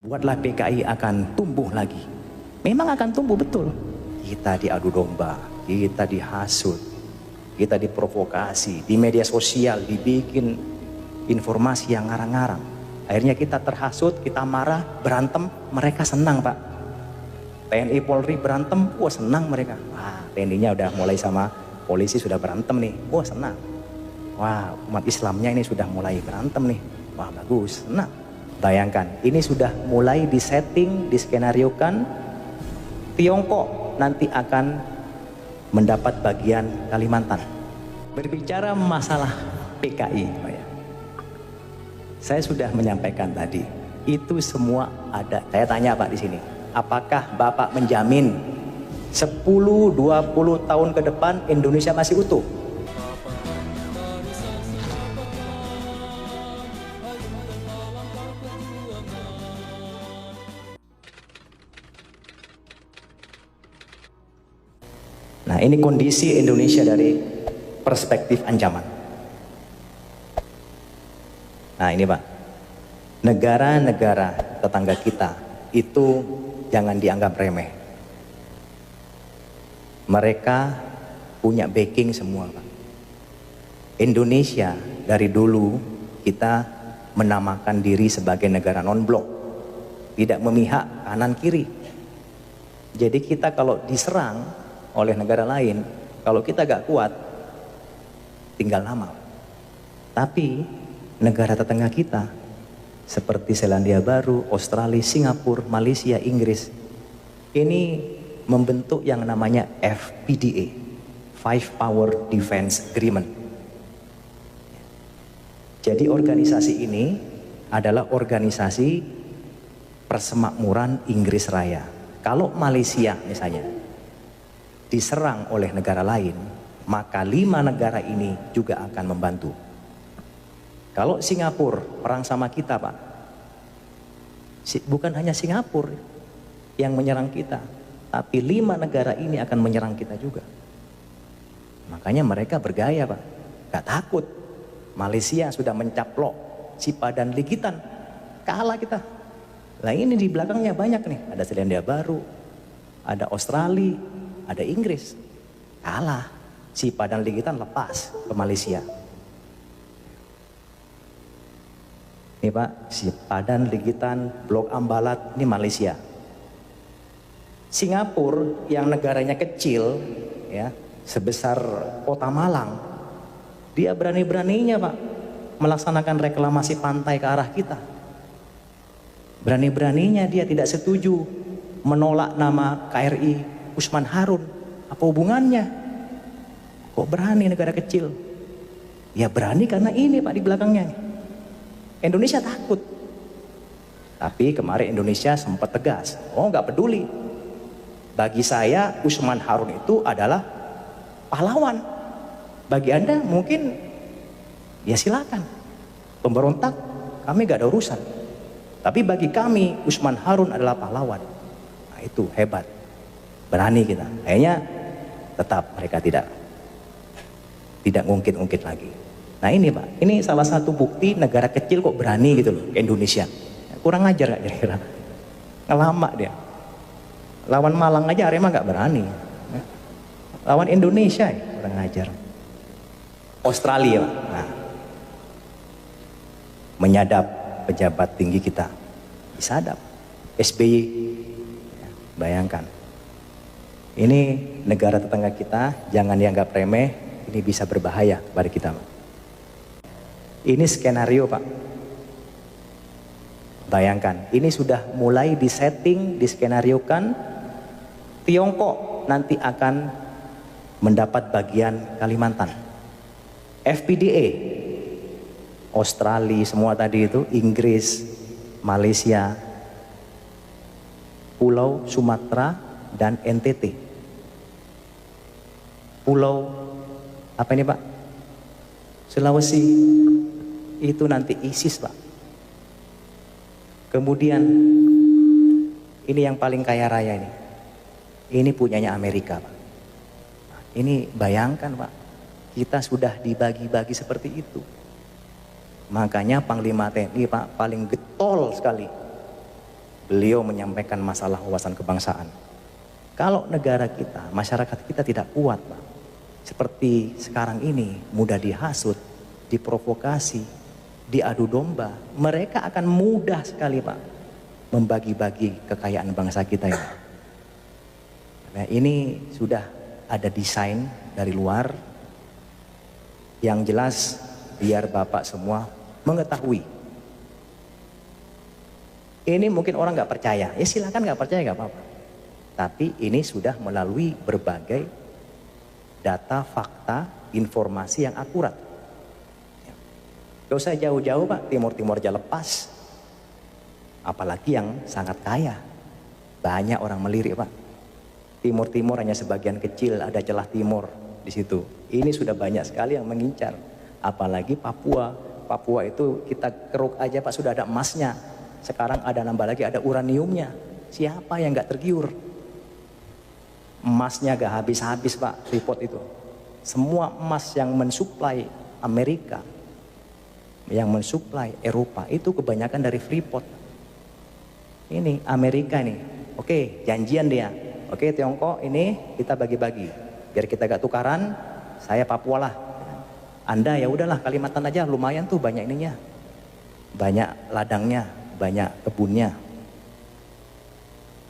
buatlah PKI akan tumbuh lagi. Memang akan tumbuh betul. Kita diadu domba, kita dihasut, kita diprovokasi, di media sosial dibikin informasi yang ngarang-ngarang. Akhirnya kita terhasut, kita marah, berantem, mereka senang Pak. TNI Polri berantem, wah senang mereka. Wah TNI-nya udah mulai sama polisi sudah berantem nih, wah senang. Wah umat Islamnya ini sudah mulai berantem nih, wah bagus, senang. Bayangkan, ini sudah mulai disetting, diskenariokan, Tiongkok nanti akan mendapat bagian Kalimantan. Berbicara masalah PKI, saya sudah menyampaikan tadi, itu semua ada. Saya tanya Pak di sini, apakah Bapak menjamin 10-20 tahun ke depan Indonesia masih utuh? Nah ini kondisi Indonesia dari perspektif ancaman. Nah ini Pak, negara-negara tetangga kita itu jangan dianggap remeh. Mereka punya backing semua Pak. Indonesia dari dulu kita menamakan diri sebagai negara non-blok, tidak memihak kanan kiri. Jadi kita kalau diserang oleh negara lain, kalau kita gak kuat, tinggal lama. Tapi negara tetangga kita seperti Selandia Baru, Australia, Singapura, Malaysia, Inggris, ini membentuk yang namanya FPDA, Five Power Defense Agreement. Jadi organisasi ini adalah organisasi persemakmuran Inggris Raya. Kalau Malaysia misalnya diserang oleh negara lain, maka 5 negara ini juga akan membantu. Kalau Singapura perang sama kita Pak, bukan hanya Singapura yang menyerang kita, tapi 5 negara ini akan menyerang kita juga. Makanya mereka bergaya Pak, gak takut. Malaysia sudah mencaplok Cipadan Ligitan, kalah kita. Nah ini di belakangnya banyak nih, ada Selandia Baru, ada Australia, ada Inggris, kalah. Cipadan Ligitan lepas ke Malaysia. Ini Pak, Cipadan Ligitan, Blok Ambalat, ini Malaysia. Singapura yang negaranya kecil, ya sebesar kota Malang, dia berani-beraninya Pak melaksanakan reklamasi pantai ke arah kita. Berani-beraninya dia tidak setuju menolak nama KRI Usman Harun. Apa hubungannya? Kok berani negara kecil? Ya berani karena ini Pak di belakangnya. Indonesia takut. Tapi kemarin Indonesia sempat tegas. Oh nggak peduli. Bagi saya Usman Harun itu adalah pahlawan. Bagi Anda mungkin ya silakan. Pemberontak kami gak ada urusan. Tapi bagi kami Usman Harun adalah pahlawan. Nah itu hebat. Berani kita. Akhirnya tetap mereka tidak ngungkit-ngungkit lagi. Nah ini Pak, ini salah satu bukti negara kecil kok berani gitu loh ke Indonesia. Kurang ajar gak kira-kira? Ngelama dia. Lawan Malang aja Arema gak berani. Lawan Indonesia ya, kurang ajar. Australia, nah, menyadap pejabat tinggi kita, disadap. SBY, ya, bayangkan. Ini negara tetangga kita, jangan dianggap remeh, ini bisa berbahaya pada kita. Ini skenario Pak. Bayangkan, ini sudah mulai disetting, diskenariokan, Tiongkok nanti akan mendapat bagian Kalimantan. FPDA, Australia semua tadi itu, Inggris, Malaysia, Pulau Sumatera dan NTT. Pulau apa ini Pak? Sulawesi itu nanti ISIS Pak. Kemudian ini yang paling kaya raya ini. Ini punyanya Amerika Pak. Ini bayangkan Pak, kita sudah dibagi-bagi seperti itu. Makanya Panglima TNI Pak paling getol sekali Beliau menyampaikan masalah wawasan kebangsaan. Kalau negara kita, masyarakat kita tidak kuat, Pak, seperti sekarang ini, mudah dihasut, diprovokasi, diadu domba, mereka akan mudah sekali, Pak, membagi-bagi kekayaan bangsa kita ini. Nah, ini sudah ada desain dari luar yang jelas biar Bapak semua mengetahui. Ini mungkin orang nggak percaya, ya silakan nggak percaya nggak apa-apa. Tapi ini sudah melalui berbagai data, fakta, informasi yang akurat. Gak usah jauh-jauh, Pak, Timur-Timur aja lepas. Apalagi yang sangat kaya. Banyak orang melirik, Pak. Timur-Timur hanya sebagian kecil, ada celah timur di situ. Ini sudah banyak sekali yang mengincar. Apalagi Papua. Papua itu kita keruk aja, Pak, sudah ada emasnya. Sekarang ada nambah lagi, ada uraniumnya. Siapa yang nggak tergiur? Emasnya gak habis-habis, Pak, Freeport itu. Semua emas yang mensuplai Amerika, yang mensuplai Eropa, itu kebanyakan dari Freeport. Ini Amerika nih, oke, janjian dia. Oke, Tiongkok ini kita bagi-bagi. Biar kita gak tukaran, saya Papua lah. Anda ya udahlah Kalimantan aja, lumayan tuh banyak ininya. Banyak ladangnya, banyak kebunnya.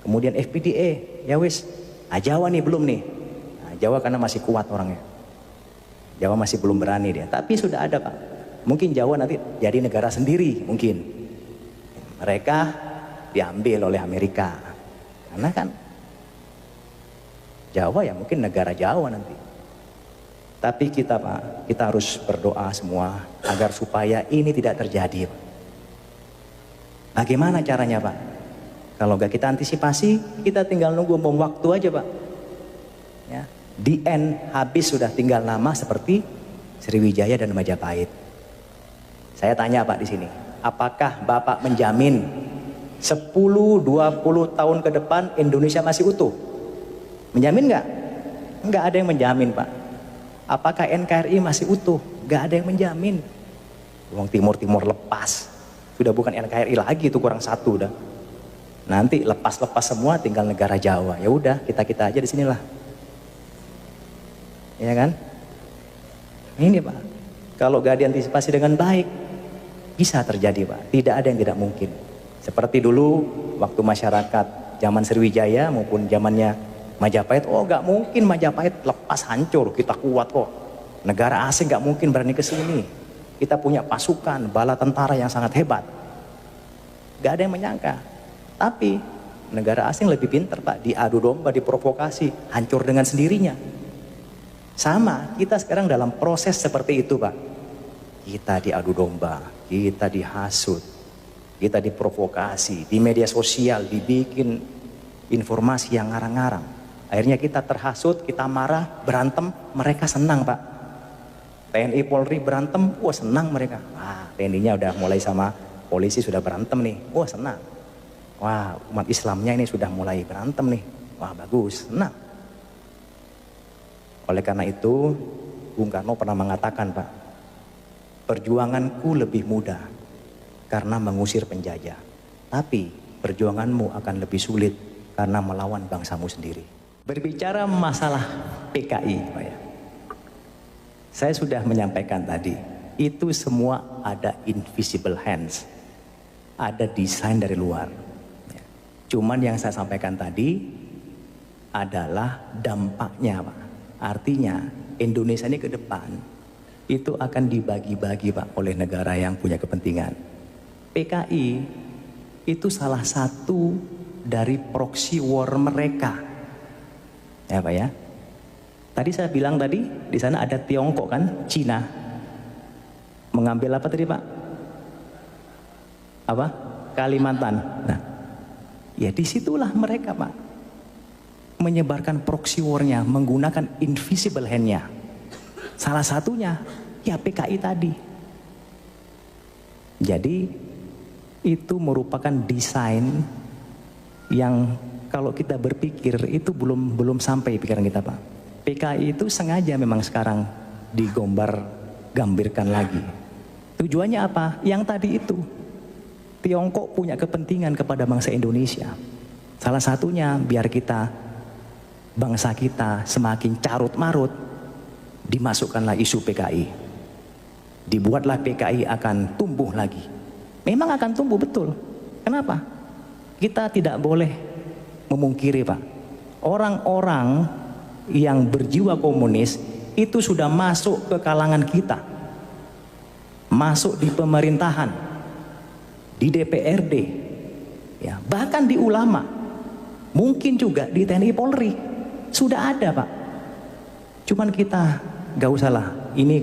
Kemudian FPDA, ya wis. Nah, Jawa nih belum nih. Nah, Jawa karena masih kuat orangnya. Jawa masih belum berani dia. Tapi sudah ada, Pak. Mungkin Jawa nanti jadi negara sendiri mungkin. Mereka diambil oleh Amerika. Karena kan Jawa ya mungkin negara Jawa nanti. Tapi kita, Pak, kita harus berdoa semua agar supaya ini tidak terjadi, Pak. Bagaimana caranya, Pak? Kalau gak kita antisipasi, kita tinggal nunggu bom waktu aja, Pak. Ya, the end, habis sudah tinggal nama seperti Sriwijaya dan Majapahit. Saya tanya, Pak, di sini, apakah Bapak menjamin 10-20 tahun ke depan Indonesia masih utuh? Menjamin nggak? Nggak ada yang menjamin, Pak. Apakah NKRI masih utuh? Nggak ada yang menjamin. Uang Timur-Timur lepas, sudah bukan NKRI lagi, itu kurang satu dah. Nanti lepas-lepas semua tinggal negara Jawa. Ya udah, kita aja di sinilah. Ya kan? Ini, Pak. Kalau gak diantisipasi dengan baik, bisa terjadi, Pak. Tidak ada yang tidak mungkin. Seperti dulu waktu masyarakat zaman Sriwijaya maupun zamannya Majapahit, oh gak mungkin Majapahit lepas hancur, kita kuat kok. Negara asing gak mungkin berani ke sini. Kita punya pasukan, bala tentara yang sangat hebat. Gak ada yang menyangka. Tapi negara asing lebih pintar, Pak, diadu domba, diprovokasi, hancur dengan sendirinya. Sama, kita sekarang dalam proses seperti itu, Pak. Kita diadu domba, kita dihasut, kita diprovokasi, di media sosial dibikin informasi yang ngarang-ngarang. Akhirnya kita terhasut, kita marah, berantem, mereka senang, Pak. TNI Polri berantem, wah senang mereka. Wah, TNI-nya udah mulai sama polisi sudah berantem nih, wah senang. Wah, umat Islamnya ini sudah mulai berantem nih. Wah, bagus, senang. Oleh karena itu, Bung Karno pernah mengatakan, Pak, perjuanganku lebih mudah karena mengusir penjajah. Tapi perjuanganmu akan lebih sulit karena melawan bangsamu sendiri. Berbicara masalah PKI, Pak, ya. Saya sudah menyampaikan tadi, itu semua ada invisible hands. Ada desain dari luar. Cuman yang saya sampaikan tadi adalah dampaknya, Pak. Artinya Indonesia ini ke depan itu akan dibagi-bagi, Pak, oleh negara yang punya kepentingan. PKI itu salah satu dari proxy war mereka. Ya, Pak, ya. Tadi saya bilang tadi di sana ada Tiongkok kan, Cina. Mengambil apa tadi, Pak? Apa? Kalimantan. Nah, ya disitulah mereka, Pak, menyebarkan proxy war-nya menggunakan invisible hand-nya. Salah satunya ya PKI tadi. Jadi itu merupakan desain yang kalau kita berpikir itu belum sampai pikiran kita, Pak. PKI itu sengaja memang sekarang digombar-gambirkan lagi. Tujuannya apa? Yang tadi itu. Tiongkok punya kepentingan kepada bangsa Indonesia. Salah satunya biar bangsa kita semakin carut marut, dimasukkanlah isu PKI. Dibuatlah PKI akan tumbuh lagi. Memang akan tumbuh betul. Kenapa? Kita tidak boleh memungkiri, Pak. Orang-orang yang berjiwa komunis itu sudah masuk ke kalangan kita. Masuk di pemerintahan, di DPRD, ya, bahkan di ulama, mungkin juga di TNI Polri, sudah ada, Pak. Cuman kita gak usah lah, ini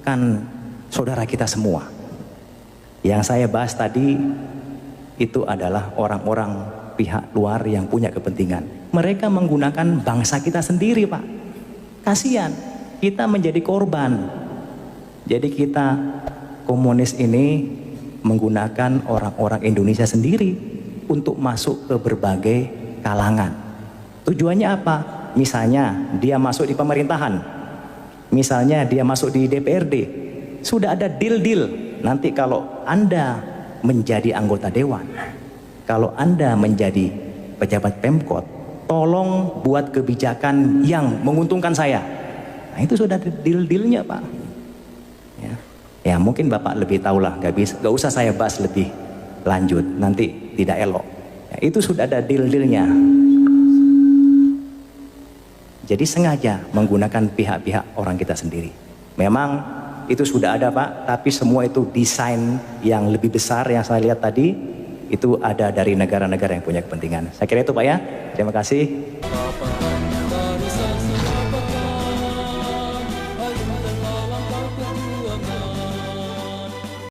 kan saudara kita semua. Yang saya bahas tadi itu adalah orang-orang pihak luar yang punya kepentingan. Mereka menggunakan bangsa kita sendiri, Pak. Kasihan, kita menjadi korban. Jadi kita komunis ini menggunakan orang-orang Indonesia sendiri untuk masuk ke berbagai kalangan. Tujuannya apa? Misalnya dia masuk di pemerintahan, misalnya dia masuk di DPRD, sudah ada deal-deal. Nanti kalau Anda menjadi anggota dewan, kalau Anda menjadi pejabat Pemkot, tolong buat kebijakan yang menguntungkan saya. Nah, itu sudah ada deal-dealnya, Pak. Ya mungkin Bapak lebih tahu lah, gak usah saya bahas lebih lanjut, nanti tidak elok. Ya, itu sudah ada deal-dealnya. Jadi sengaja menggunakan pihak-pihak orang kita sendiri. Memang itu sudah ada, Pak, tapi semua itu desain yang lebih besar yang saya lihat tadi, itu ada dari negara-negara yang punya kepentingan. Saya kira itu, Pak, ya. Terima kasih.